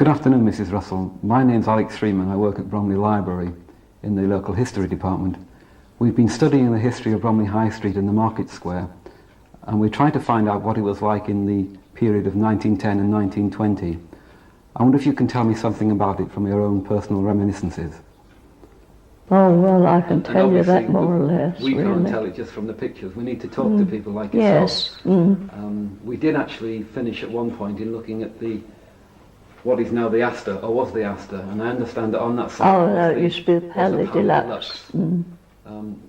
Good afternoon, Mrs. Russell. My name's Alex Freeman. I work at Bromley Library in the local history department. We've been studying the history of Bromley High Street and the Market Square, and we tried to find out what it was like in the period of 1910 and 1920. I wonder if you can tell me something about it from your own personal reminiscences. Oh, well, I can tell you that more or less. We really can't tell it just from the pictures. We need to talk to people like yourself. Yes. We did actually finish at one point in looking at what is now the Astor, or was the Astor, and I understand that on that side... Oh, no, it used to be the Palais Deluxe. Do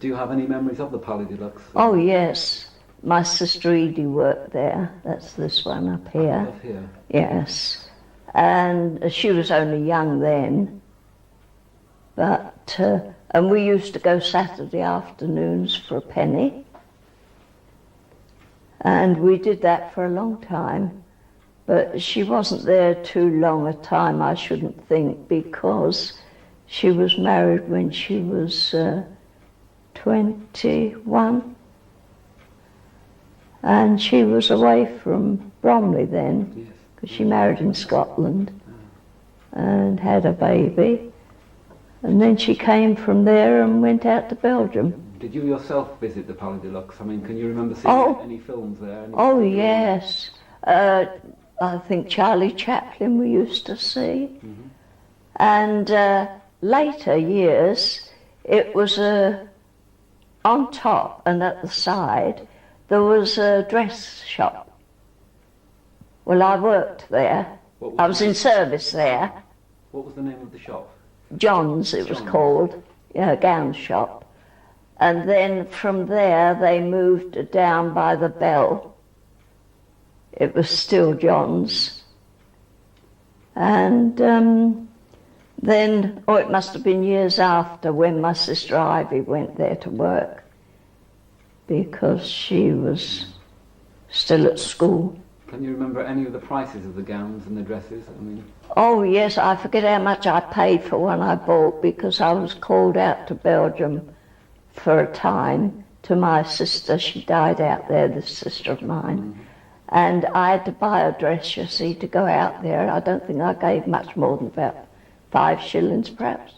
you have any memories of the Palais Deluxe? Oh, yes. My sister Edie worked there. That's this one up here. Up here? Yes. And she was only young then. But, and we used to go Saturday afternoons for a penny. And we did that for a long time. But she wasn't there too long a time, I shouldn't think, because she was married when she was 21. And she was away from Bromley then, because she married in Scotland and had a baby. And then she came from there and went out to Belgium. Did you yourself visit the Palais Deluxe? I mean, can you remember seeing any films there? Oh, yes. I think Charlie Chaplin we used to see. And later years, it was on top and at the side, there was a dress shop. Well, I worked there. I was in service there. What was the name of the shop? John's, it was called, a gown shop. And then from there, they moved down by the Bell. It was still John's. And then, it must have been years after when my sister Ivy went there to work, because she was still at school. Can you remember any of the prices of the gowns and the dresses? I mean... Oh yes, I forget how much I paid for one I bought, because I was called out to Belgium for a time to my sister. She died out there, this sister of mine. And I had to buy a dress, you see, to go out there. I don't think I gave much more than about 5 shillings, perhaps,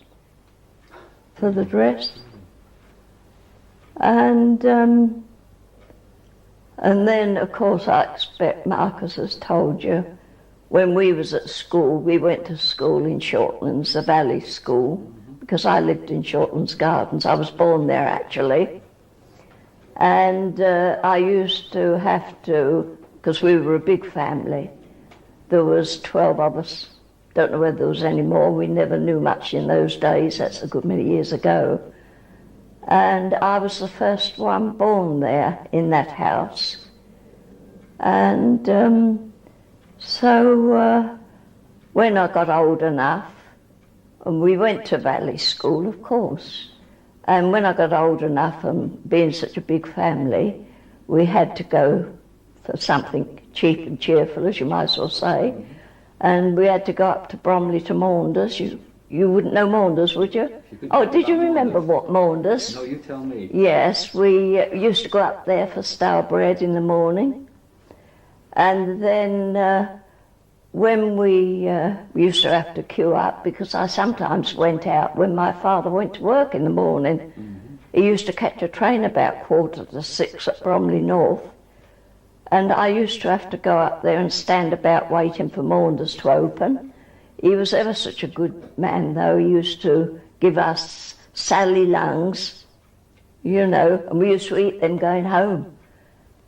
for the dress. And then, of course, I expect Marcus has told you, when we was at school, we went to school in Shortlands, the Valley School, because I lived in Shortlands Gardens. I was born there, actually. And I used to have to, because we were a big family, there was 12 of us. Don't know whether there was any more. We never knew much in those days. That's a good many years ago. And I was the first one born there in that house. And so when I got old enough, and we went to Valley School, of course, and when I got old enough, and being such a big family, we had to go for something cheap and cheerful, as you might as well say, and we had to go up to Bromley to Maunders. You wouldn't know Maunders, would you? Oh, did you remember what Maunders? No, you tell me. Yes, we used to go up there for stale bread in the morning. And then when we used to have to queue up, because I sometimes went out when my father went to work in the morning. He used to catch a train about 5:45 at Bromley North. And I used to have to go up there and stand about waiting for Maunders to open. He was ever such a good man, though. He used to give us Sally lungs, you know, and we used to eat them going home.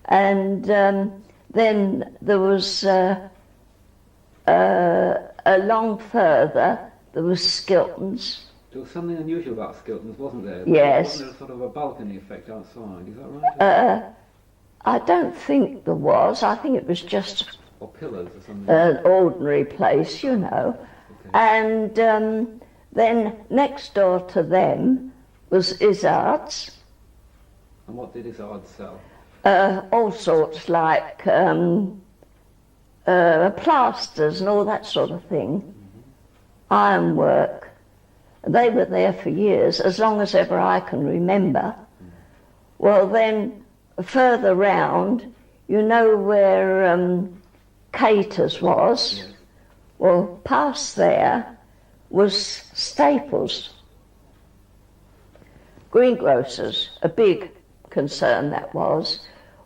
And then there was along further, there was Skilton's. There was something unusual about Skilton's, wasn't there? Yes. Wasn't there sort of a balcony effect outside, is that right? I don't think there was. I think it was just or pillars or something? An ordinary place, you know. Okay. And then next door to them was Izzard's. And what did Izzard sell? All sorts, like plasters and all that sort of thing. Ironwork. They were there for years, as long as ever I can remember. Well, then further round, you know where Cater's was? Yes. Well, past there was Staples, greengrocers, a big concern that was.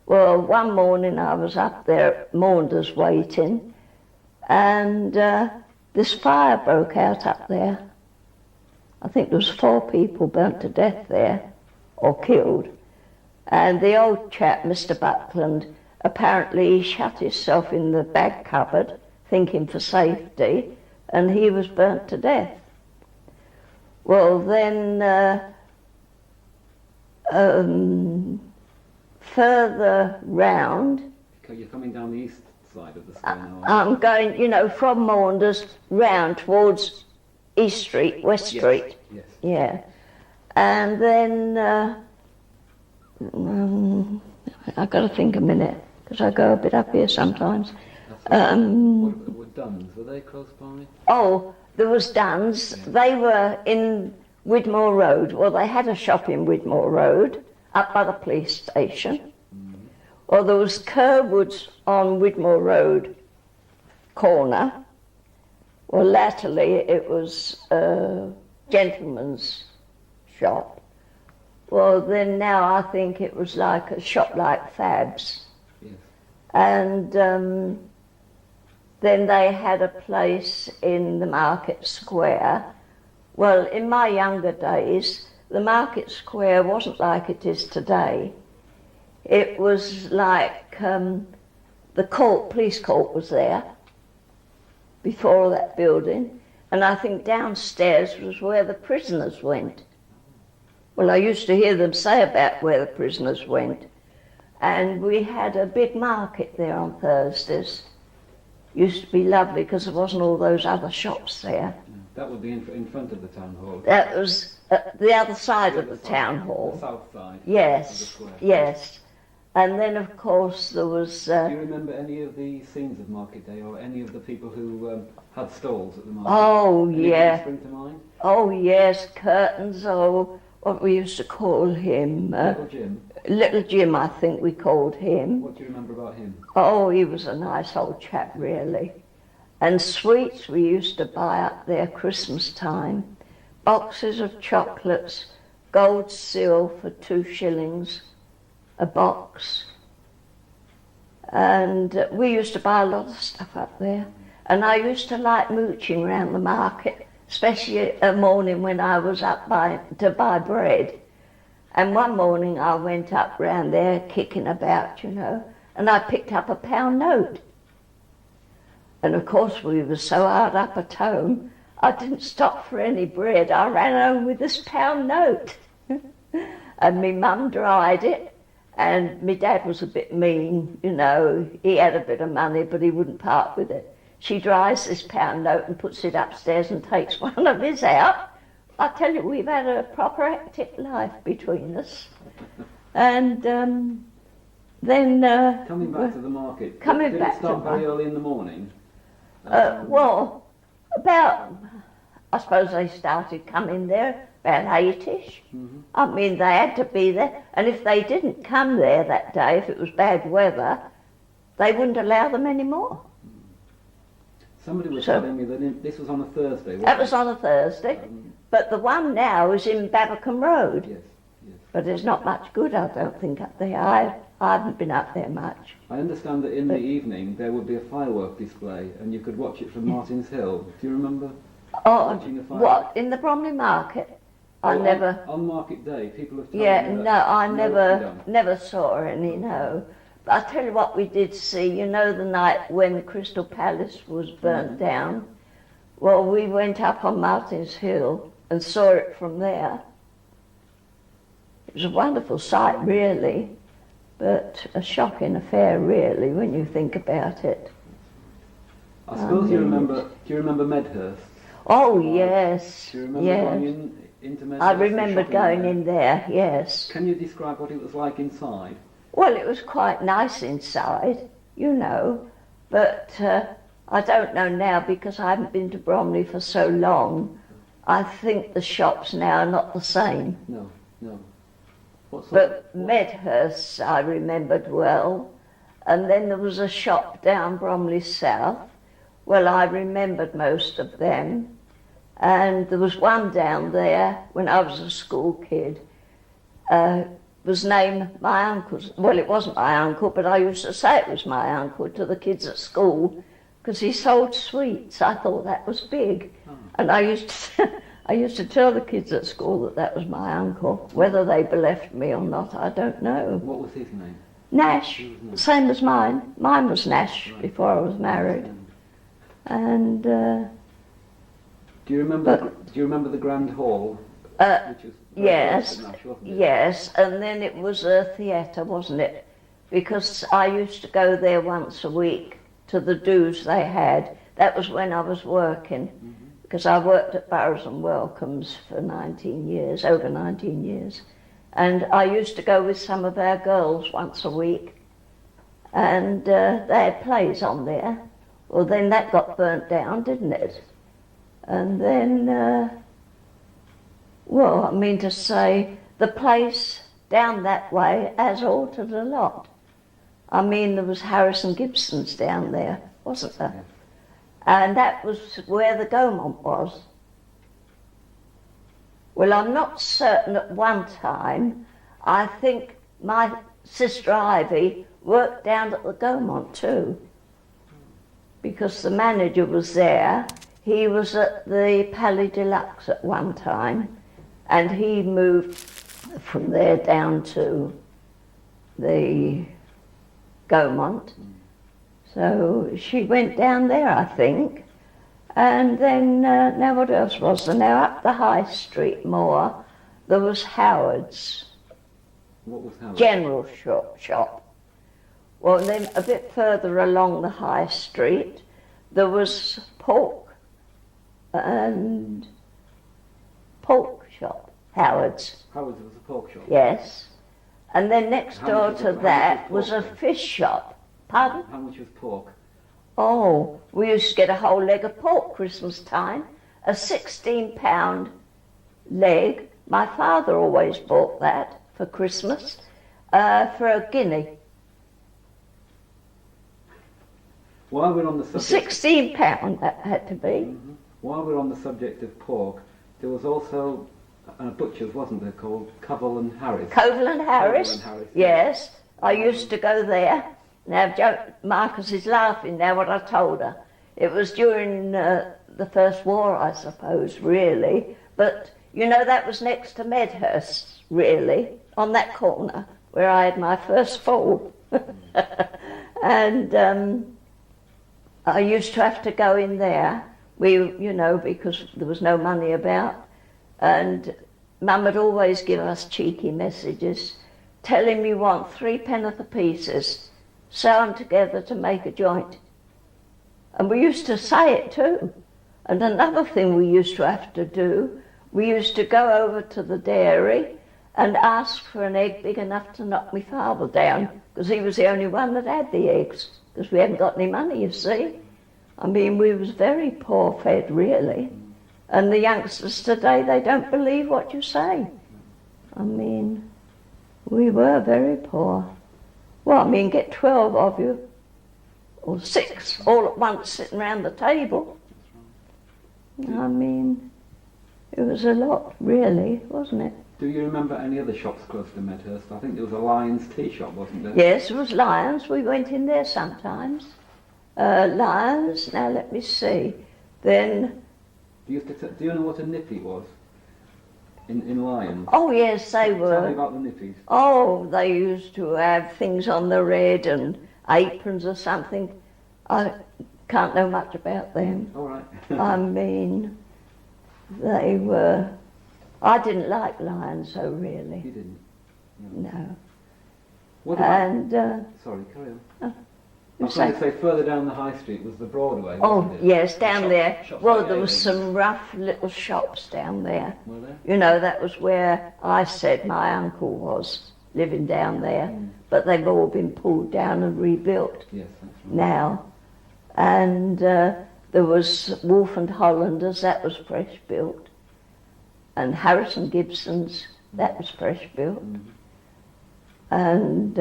Well, one morning I was up there at Maunders waiting, and this fire broke out up there. I think there was 4 people burnt to death there, or killed. And the old chap, Mr. Buckland, apparently shut himself in the bag cupboard, thinking for safety, and he was burnt to death. Well, then further round, You're coming down the east side of the square now. I'm going, you know, from Maunders round towards East Street, West Street. Yes. Yeah. And then I've got to think a minute, because I go a bit up here sometimes. What were Duns? Were they close by? Oh, there was Duns. Yeah. They were in Widmore Road. Well, they had a shop in Widmore Road, up by the police station. Mm-hmm. Well, there was Kerwood's on Widmore Road corner. Well, latterly it was a gentleman's shop. Well, then now I think it was like a shop like Fab's. Yes. And then they had a place in the Market Square. Well, in my younger days, the Market Square wasn't like it is today. It was like the court, police court was there before that building, and I think downstairs was where the prisoners went. Well, I used to hear them say about where the prisoners went. And we had a big market there on Thursdays. Used to be lovely because there wasn't all those other shops there. That would be in front of the town hall. That was the other side of the town hall. The south side. Yes, of the square. yes. And then, of course, there was... Do you remember any of the scenes of Market Day, or any of the people who had stalls at the market? Oh, Anything yeah. spring to mind? Oh, yes, curtains, oh, what we used to call him. Little Jim? Little Jim, I think we called him. What do you remember about him? Oh, he was a nice old chap, really. And sweets we used to buy up there Christmas time. Boxes of chocolates, gold seal for 2 shillings a box. And we used to buy a lot of stuff up there. And I used to like mooching around the market, especially a morning when I was up to buy bread. And one morning I went up round there kicking about, you know, and I picked up a £1 note. And of course we were so hard up at home, I didn't stop for any bread. I ran home with this £1 note. And my mum dried it, and my dad was a bit mean, you know. He had a bit of money, but he wouldn't part with it. She dries this £1 note and puts it upstairs and takes one of his out. I tell you, we've had a proper hectic life between us. And then... Coming back to the market, coming did back it start to very early in the morning? Well, about, I suppose they started coming there about 8ish. Mm-hmm. I mean, they had to be there, and if they didn't come there that day, if it was bad weather, they wouldn't allow them anymore. Somebody was telling me that this was on a Thursday, wasn't That it? was on a Thursday, but the one now is in Babbacombe Road. Yes, yes. But there's not much good, I don't think, up there. I haven't been up there much. I understand that in the evening there would be a firework display and you could watch it from Martin's Hill. Do you remember watching the firework? What, in the Bromley Market? I never... On Market Day, people have told Yeah, me that. no, I you never saw any, no. But I tell you what we did see, you know, the night when Crystal Palace was burnt down? Well, we went up on Martin's Hill and saw it from there. It was a wonderful sight, really, but a shocking affair, really, when you think about it. I suppose you remember. Do you remember Medhurst? Oh, yes, Do you remember yes. going into Medhurst? I and remember shopping going there? in there, yes. Can you describe what it was like inside? Well, it was quite nice inside, you know, but I don't know now because I haven't been to Bromley for so long. I think the shops now are not the same. No, no. But Medhurst I remembered well, and then there was a shop down Bromley South Well, I remembered most of them. And there was one down there when I was a school kid, was named my uncle's. Well, it wasn't my uncle, but I used to say it was my uncle to the kids at school because he sold sweets. I thought that was big. And I used to tell the kids at school that that was my uncle. Whether they believed me or not, I don't know. What was his name? Nash, same as mine. Mine was Nash before I was married. And do you remember the Grand Hall? Which was yes, Nash, wasn't it? yes, and then it was a theatre, wasn't it? Because I used to go there once a week to the do's they had. That was when I was working, because I worked at Burrows and Welcome's for 19 years, over 19 years. And I used to go with some of our girls once a week, and they had plays on there. Well, then that got burnt down, didn't it? And then, well, I mean to say, the place down that way has altered a lot. I mean, there was Harrison Gibson's down there, wasn't there? Yes. And that was where the Gaumont was. Well, I'm not certain at one time. I think my sister Ivy worked down at the Gaumont too, because the manager was there. He was at the Palais Deluxe at one time, and he moved from there down to the Gaumont. So she went down there, I think. And then, now what else was there? Now up the High Street more, there was Howard's. What was Howard? General shop. Well, then a bit further along the High Street, there was pork shop, Howard's. Howard's was a pork shop? Yes. And then next How door much to was that was pork a then? fish shop. Pardon? How much was pork? Oh, we used to get a whole leg of pork Christmas time, a 16-pound leg. My father always bought that for Christmas, for a guinea. While we're on the subject, 16 pound that had to be. while we're on the subject of pork, there was also a butcher's, wasn't there, called Covell and Harris? Covell and Harris. Covell and Harris, Yes, I used to go there. Now, Marcus is laughing now what I told her. It was during the First War, I suppose, really. But, you know, that was next to Medhurst, really, on that corner where I had my first fall. And I used to have to go in there, because there was no money about. And Mum would always give us cheeky messages telling me want 3 penn'orth pieces, sew them together to make a joint. And we used to say it too. And another thing we used to have to do, we used to go over to the dairy and ask for an egg big enough to knock my father down, because he was the only one that had the eggs, because we hadn't got any money, you see. I mean, we was very poor fed, really. And the youngsters today, they don't believe what you say. I mean, we were very poor. Well, I mean, get 12 of you, or 6, all at once sitting round the table. I mean, it was a lot, really, wasn't it? Do you remember any other shops close to Medhurst? I think there was a Lyons tea shop, wasn't there? Yes, it was Lyons. We went in there sometimes. Lyons, now let me see. Then, Do you know what a nippy was in Lyons? oh yes, they Tell me were. about the nippies. Oh, they used to have things on the red and aprons or something. I can't know much about them. All right. I mean, they were. I didn't like Lyons, so really. You didn't? No. What about... And, Sorry, carry on. I you was going say, to say further down the high street was the Broadway, oh, wasn't it? yes, down there. shops Well, like there was Aileen. some rough little shops down there. Were there? You know, that was where I said my uncle was, living down there. But they've all been pulled down and rebuilt Yes, that's right. now. And there was Wolf and Hollanders, that was fresh built. And Harrison Gibson's, that was fresh built. And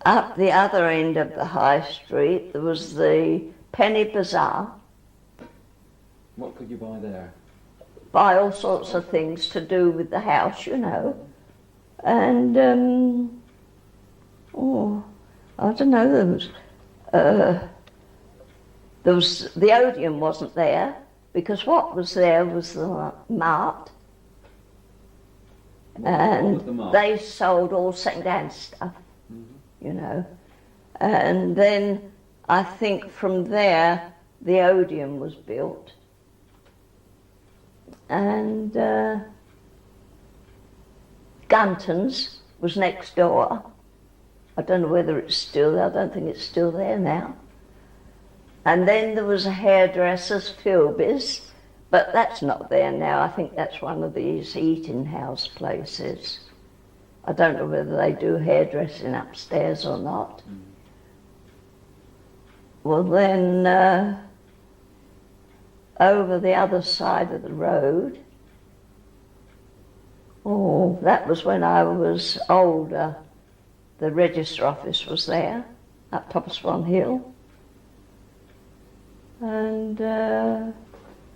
up the other end of the high street, there was the penny bazaar, What could you buy there? buy all sorts of things to do with the house, you know. And, I don't know, the Odeon wasn't there, because what was there was the mart. And was the mart? they sold all second-hand stuff, you know. And then I think from there the Odeon was built. And Gunton's was next door. I don't know whether it's still there. I don't think it's still there now. And then there was a hairdresser's, Philby's, but that's not there now. I think that's one of these eating house places. I don't know whether they do hairdressing upstairs or not. Well, then over the other side of the road, that was when I was older. The register office was there, up top of Swan Hill. And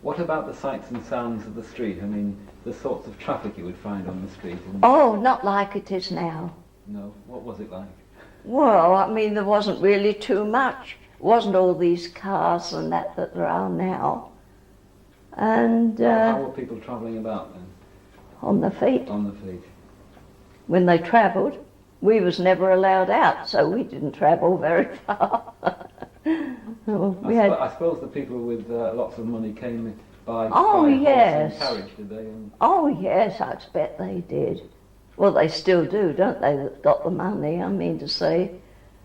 What about the sights and sounds of the street? I mean, the sorts of traffic you would find on the street? not like it is now. No? What was it like? Well, I mean, there wasn't really too much. It wasn't all these cars and that there are now. And How were people travelling about then? on the feet, On the feet? when they travelled, we was never allowed out, so we didn't travel very far. Well, I suppose the people with lots of money came by Oh, by yes. horse and carriage, did they? Oh yes, I expect they did. Well, they still do, don't they, that got the money? I mean to say,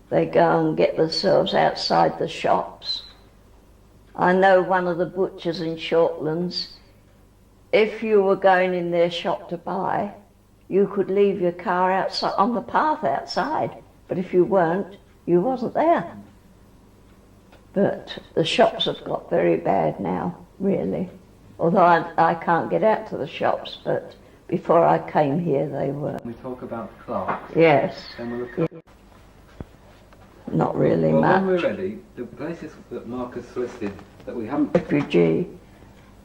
they go and get themselves outside the shops. I know one of the butchers in Shortlands, if you were going in their shop to buy, you could leave your car outside on the path outside, but if you weren't, you wasn't there. But the shops have got very bad now, really. Although I can't get out to the shops, but before I came here they were. We talk about Clark's. Yes, Then we'll look at not really Well, much. when we're ready, the places that Marcus listed that we haven't... Refugee.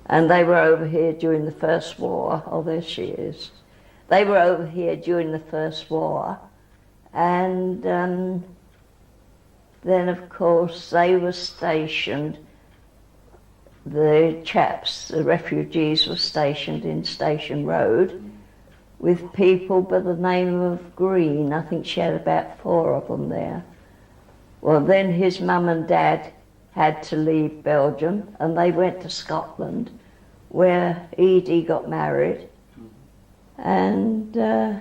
And they were over here during the First War. Oh, there she is. They were over here during the First War. And then, of course, they were stationed, the chaps, the refugees were stationed in Station Road with people by the name of Green. I think she had about 4 of them there. Well, then his mum and dad had to leave Belgium and they went to Scotland, where Edie got married. And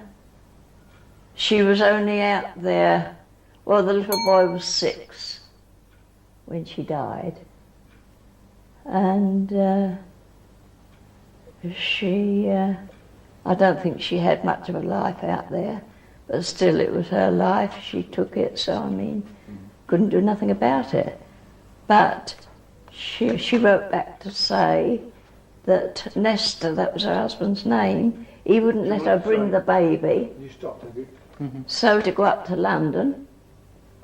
she was only out there, well, the little boy was 6 when she died. And she, I don't think she had much of a life out there, but still it was her life, she took it, so I mean, couldn't do nothing about it. But she wrote back to say that Nestor, that was her husband's name, he wouldn't let her bring the baby. You stopped, have you? So to go up to London,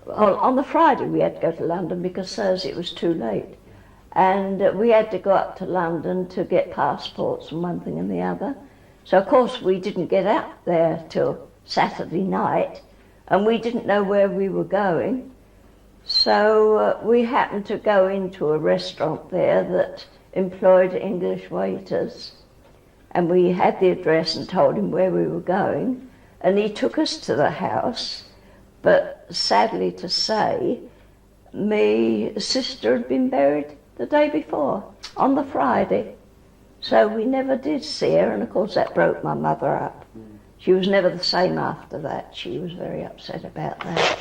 well, on the Friday we had to go to London because Thursday it was too late. And we had to go up to London to get passports and one thing and the other. So of course we didn't get out there till Saturday night and we didn't know where we were going. So we happened to go into a restaurant there that employed English waiters. And we had the address and told him where we were going. And he took us to the house. But sadly to say, my sister had been buried the day before, on the Friday. So we never did see her, and of course that broke my mother up. She was never the same after that. She was very upset about that.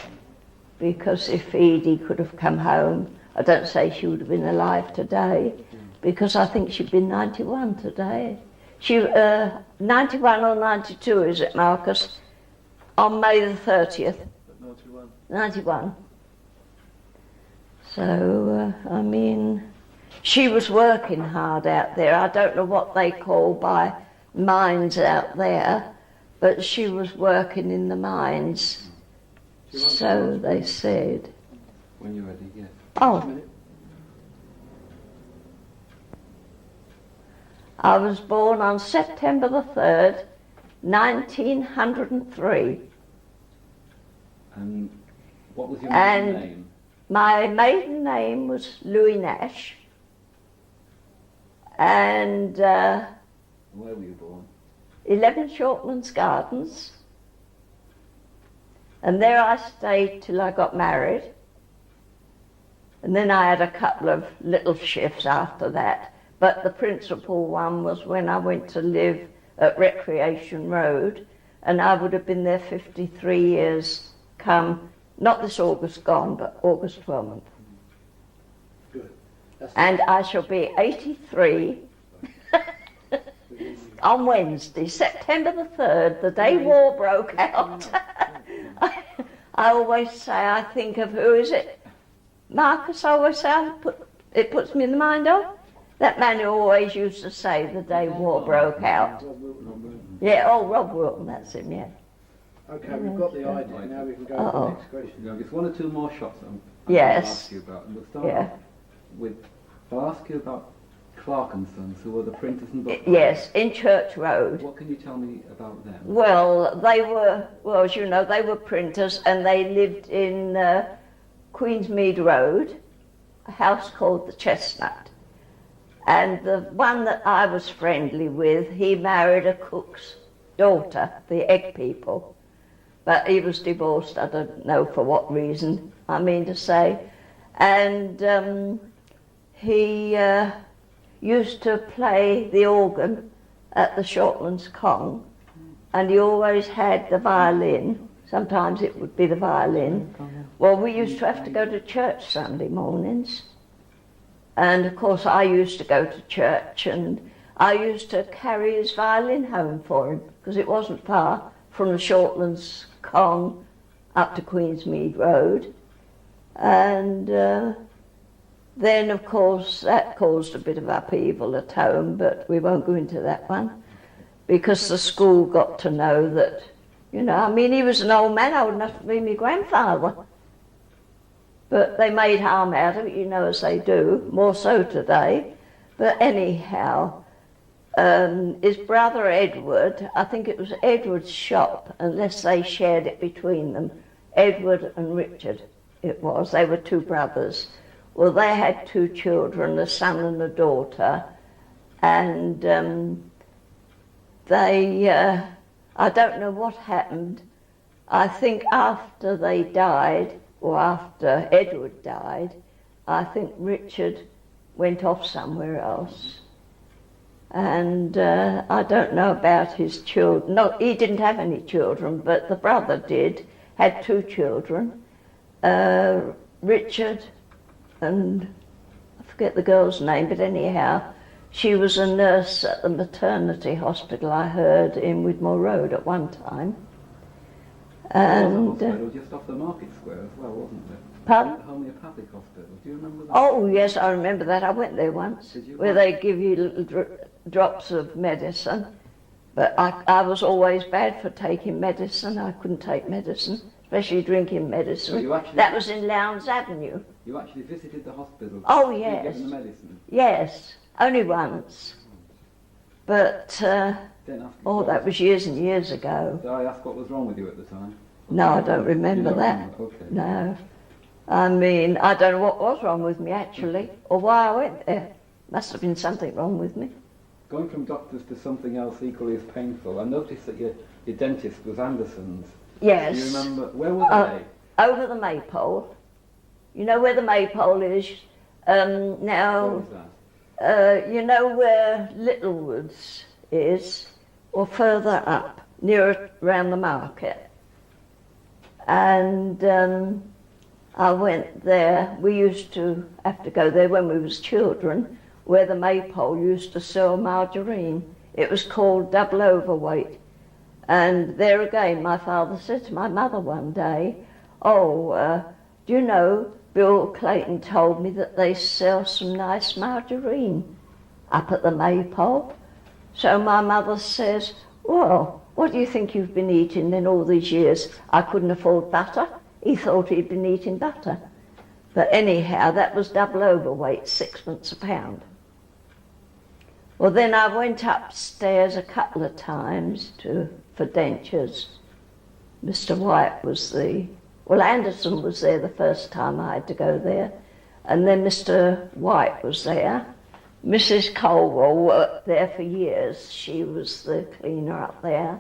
Because if Edie could have come home, I don't say she would have been alive today, because I think she'd been 91 today. She, 91 or 92, is it, Marcus? On May the 30th. 91. 91. So, I mean, she was working hard out there. I don't know what they call by mines out there, but she was working in the mines. So they said. When you're ready, yes. Oh, I was born on September the 3rd, 1903. And what was your maiden And name? my maiden name was Louis Nash. And Where were you born? 11 Shortlands Gardens. And there I stayed till I got married. And then I had a couple of little shifts after that. But the principal one was when I went to live at Recreation Road. And I would have been there 53 years come, not this August gone, but August 12th. Good. And I shall be 83 on Wednesday, September the 3rd, the day war broke out. I always say, I think of, who is it? Marcus, I always say, it puts me in the mind of. That man who always used to say the day war broke out. Yeah, oh, Rob Wilton, that's him, yeah. Okay, we've got the idea. Now we can go to the next question. Just one or two more shots I'm Yes. going to ask you about. And we'll start Yeah. off with, I'll ask you about Clark and Sons, who were the printers and booksellers. Yes, in Church Road. What can you tell me about them? Well, they were, well, as you know, they were printers and they lived in Queensmead Road, a house called the Chestnut. And the one that I was friendly with, he married a cook's daughter, the egg people. But he was divorced, I don't know for what reason, I mean to say. And he used to play the organ at the Shortlands Kong, and he always had the violin. Sometimes it would be the violin. Well, we used to have to go to church Sunday mornings. And of course I used to go to church, and I used to carry his violin home for him, because it wasn't far from the Shortlands Kong up to Queensmead Road. And then of course that caused a bit of upheaval at home, but we won't go into that one, because the school got to know that, you know, I mean, he was an old man, I wouldn't have to be my grandfather. But they made harm out of it, you know, as they do, more so today. But anyhow, his brother Edward, I think it was Edward's shop, unless they shared it between them, Edward and Richard it was, they were two brothers. Well, they had two children, a son and a daughter, and I don't know what happened. I think after they died, or after Edward died, I think Richard went off somewhere else. And I don't know about his children. No, he didn't have any children, but the brother did, had two children, Richard and I forget the girl's name, but anyhow, she was a nurse at the maternity hospital, I heard, in Widmore Road at one time. And It was just off the Market Square as well, wasn't it? pardon? The homeopathic hospital. Do you remember that? Oh yes, I remember that. I went there once, Did you? where they give you little drops of medicine. But I was always bad for taking medicine. I couldn't take medicine, especially drinking medicine. So you actually- That was in Lowndes Avenue. You actually visited the hospital? Oh, Were you yes. given the medicine? Yes, only once. But Didn't ask you oh, that was years and years ago. Did I ask what was wrong with you at the time? No, I don't remember You don't that. remember? Okay. No. I mean, I don't know what was wrong with me actually, or why I went there. Must have been something wrong with me. Going from doctors to something else equally as painful, I noticed that your dentist was Anderson's. Yes. Do you remember, where were they? Over the Maypole. You know where the Maypole is? Where Now, was that? you know where Littlewoods is, or further up, nearer around the market. And I went there. We used to have to go there when we was children, where the Maypole used to sell margarine. It was called Double Overweight. And there again, my father said to my mother one day, oh, do you know, Bill Clayton told me that they sell some nice margarine up at the Maypole. So my mother says, well, what do you think you've been eating in all these years? I couldn't afford butter. He thought he'd been eating butter. But anyhow, that was Double Overweight, 6 pence a pound. Well, then I went upstairs a couple of times for dentures. Mr. White was Anderson was there the first time I had to go there, and then Mr. White was there. Mrs. Colwell worked there for years. She was the cleaner up there.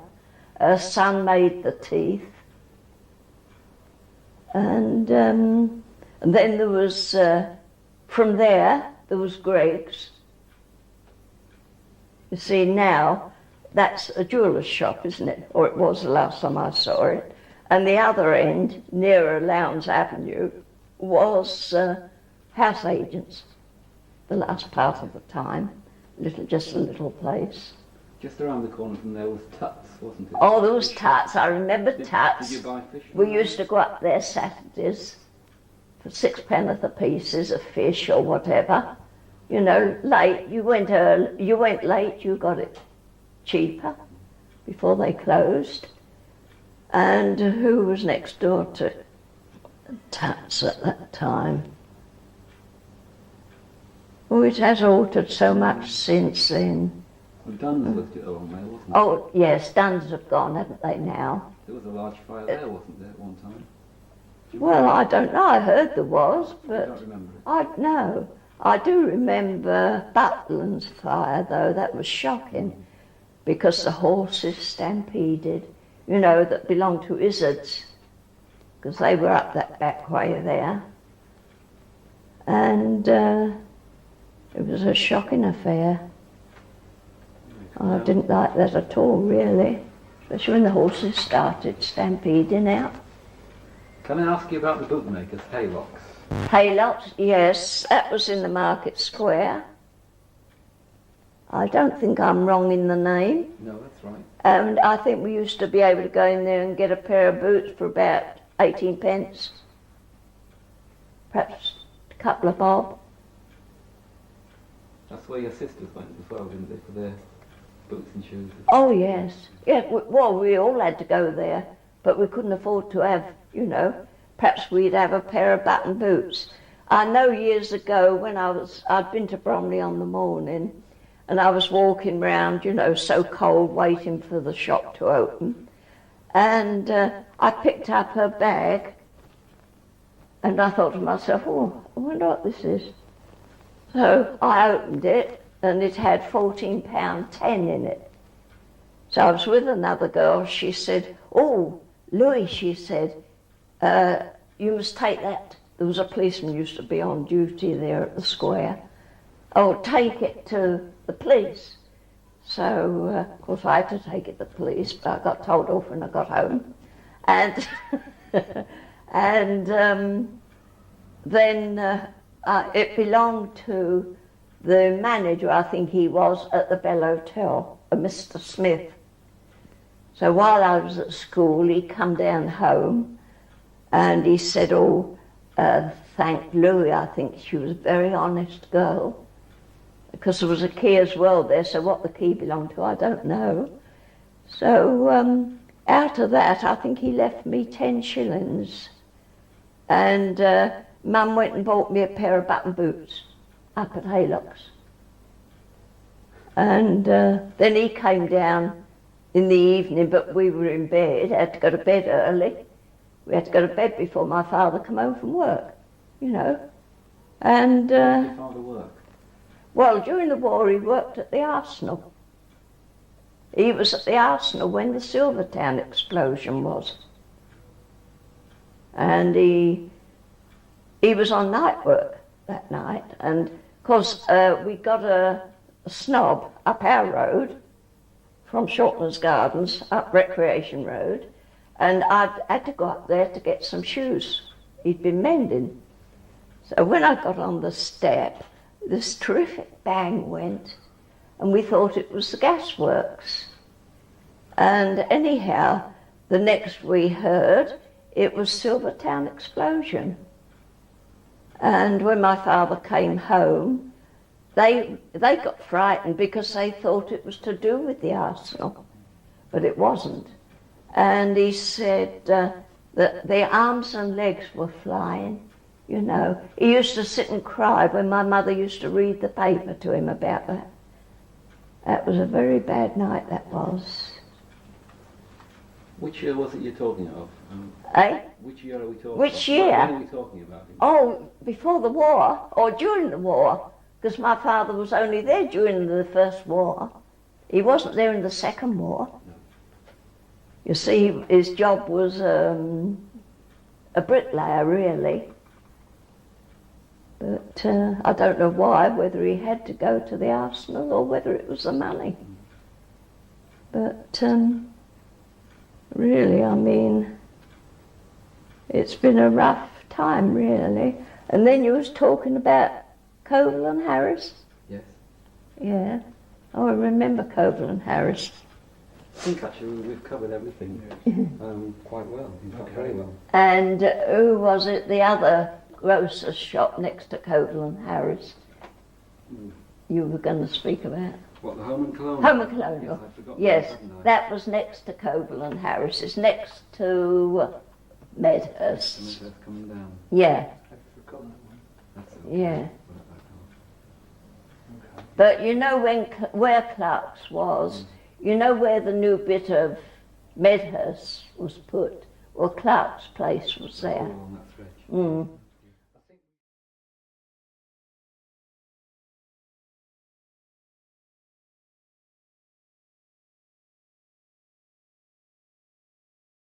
Her son made the teeth. And then there was, from there was Greg's. You see, now that's a jeweller's shop, isn't it? Or it was the last time I saw it. And the other end, nearer Lowndes Avenue, was house agents, the last part of the time. Just a little place. Just around the corner from there was Tuts, wasn't it? Oh, there was Tuts. I remember Tuts. Did you buy fish? We used to go up there Saturdays for 6 pence a piece of fish or whatever. You know, late. You went late. You got it cheaper before they closed. And who was next door to Tuts at that time? Oh, it has altered so much since then. Well, Dunn's lived it along there, wasn't it? Oh, yes, Dunn's have gone, haven't they, now? There was a large fire there, wasn't there, at one time? Well, I don't know. I heard there was, but I don't remember it. No. I do remember Butland's fire, though. That was shocking, because the horses stampeded, you know, that belonged to Izzard's, because they were up that back way there. And it was a shocking affair. I didn't like that at all, really, especially when the horses started stampeding out. Can I ask you about the bootmakers, Haylocks? Haylocks, yes, that was in the Market Square. I don't think I'm wrong in the name. No, that's right. And I think we used to be able to go in there and get a pair of boots for about 18 pence. Perhaps a couple of bob. That's where your sisters went as well, didn't they, for their boots and shoes? Oh, yes. Yeah, well, we all had to go there, but we couldn't afford to have, you know, perhaps we'd have a pair of button boots. I know years ago when I'd been to Bromley on the morning, and I was walking round, you know, so cold, waiting for the shop to open, and I picked up her bag, and I thought to myself, oh, I wonder what this is. So I opened it, and it had £14.10 in it. So I was with another girl. She said, oh, Louis, she said, you must take that. There was a policeman used to be on duty there at the square. Oh, take it to the police. So, of course, I had to take it to the police, but I got told off when I got home. And then it belonged to the manager, I think he was, at the Bell Hotel, a Mr. Smith. So while I was at school, he come down home and he said, thank Louis, I think she was a very honest girl. Because there was a key as well there, so what the key belonged to, I don't know. So out of that, I think he left me 10 shillings. And Mum went and bought me a pair of button boots up at Haylocks. And then he came down in the evening, but we were in bed, had to go to bed early. We had to go to bed before my father came home from work, you know. And Where did your father work? well, during the war he worked at the Arsenal. He was at the Arsenal when the Silvertown explosion was. And he was on night work that night, and of course we got a snob up our road from Shortlands Gardens up Recreation Road, and I had to go up there to get some shoes he'd been mending. So when I got on the step, this terrific bang went, and we thought it was the gasworks. And anyhow, the next we heard, it was Silvertown explosion. And when my father came home, they got frightened because they thought it was to do with the Arsenal, but it wasn't. And he said that their arms and legs were flying, you know. He used to sit and cry when my mother used to read the paper to him about that. That was a very bad night, that was. Which year was it you're talking of? Eh? Which year are we talking Which about? year? When are we talking about? Oh, before the war, or during the war, because my father was only there during the First War. He wasn't there in the Second War. No. You see, his job was a bricklayer, really. But I don't know why, whether he had to go to the arsenal or whether it was the money. But really, I mean, it's been a rough time, really. And then you was talking about Coval and Harris. Yes. Yeah. Oh, I remember Coval and Harris. I think actually we've covered everything quite well, in fact, very well. And who was it, the other grocer's shop next to Coval and Harris you were going to speak about? What, the Home and Colonial? Home and Colonial. Yes, I forgot yes, that, hadn't I? that was next to Coval and Harris. It's next to Medhurst. Medhurst coming down. Yeah, I've forgotten that one. That's okay. yeah. Okay. But you know where Clark's was, you know where the new bit of Medhurst was put? Well, Clark's place was All there. on that stretch. Mm.